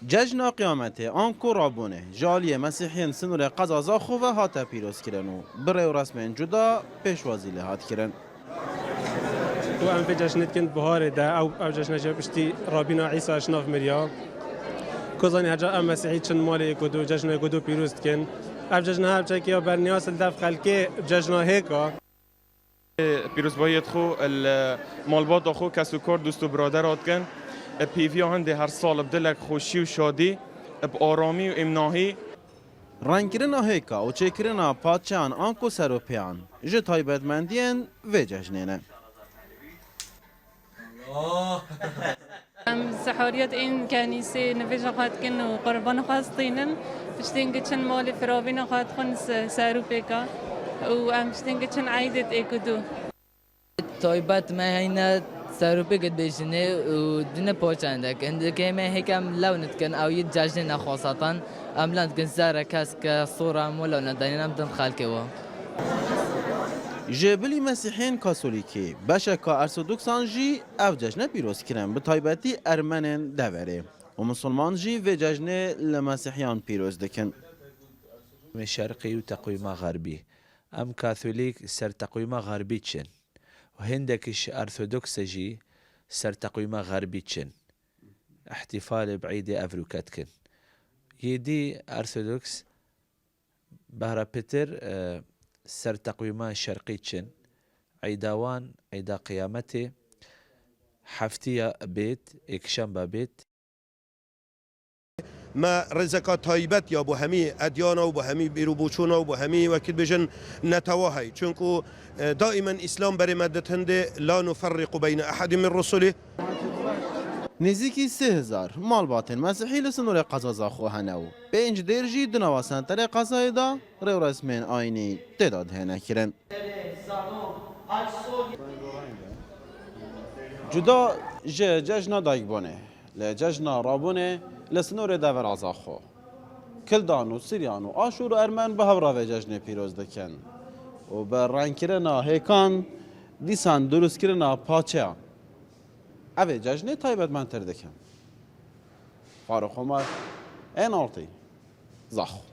جشن قیامت آنکو رابونه جالی مسیحیان سنور قزازا خو و هاتا پیروز کرنو برای و رسمین جدا پیشوازی لحات کرن. و ام في جشنت كنت بهار ده او جشن جبشتي رابينا عيسى اشناف مريا كوزاني هجا ام مسيحي چن مالي كدو جشن كدو پیروز كن اف جشن هر چكي برنياس الدف خلكي جشن هيكا پیروزباییت خو مالبات خو کس و کار دوست و برادرات کن پیوی هنده هر سال بدلک خوشی و شادی بآرامی و امناهی رنگرنا هیکا و چکرنا پادشان آنکو سروپیان جه تایبتمندین و جشنینه. سحوريات إن كنيسة نفيجا خات كن وقربان خاصتينن بشتين كتشن مالي فراوينا خات خنس سارو بيكا وأم بشتين كتشن عيدة إيكودو تایبت ما هینا سروپی قد بیشنه و دنیا پوچندک اندکی ما هیکم لونت کن او یه جشن نخواستن املاند کن سر کس که صورة مولا ندانیم دن خالکه و جبلی مسیحیان کاتولیکی بشکا ارثوذکسان جی او جشن پیروز کرن به تایبتی ارمنن دوره و مسلمان جی و جشن لمسیحیان پیروز دکن. من شرقي وتقويمه غربي ام كاثوليك سر تقويمه غربي تشن وهندكش ارثوذكس جي سر تقويمه غربي تشن احتفال بعيدة افروكاتكن يدي ارثوذكس بهرا بيتر سر تقويمه شرقي تشن عيداوان عيدا قيامتي حفتية بيت اكشنبا بيت ما رزقا تایبت یا با همی ادیان و با همی بیروبوچون و با همی وکیل بجن نتواهی چونکو دائما اسلام بر مدت هنده لا نفرق بین احد من رسوله. نزیکی 3000 مالباتن مسیحی لسنور قزازا خو هنو 5 درجی دنوا سنتر قزای دا رو رسمین آینی تعداد هنه کرن. جدا جشن دایگبونه لجشن رابونه لسنور دور ازاخو کلدان و سریان و آشور و ارمن به هورا و جشن پیروز دکن و به رنگ کرنا هیکان دیسان درست کرنا پاچه اوه جشن تایبت من تر دکن فاروق عمر این آلتی زاخو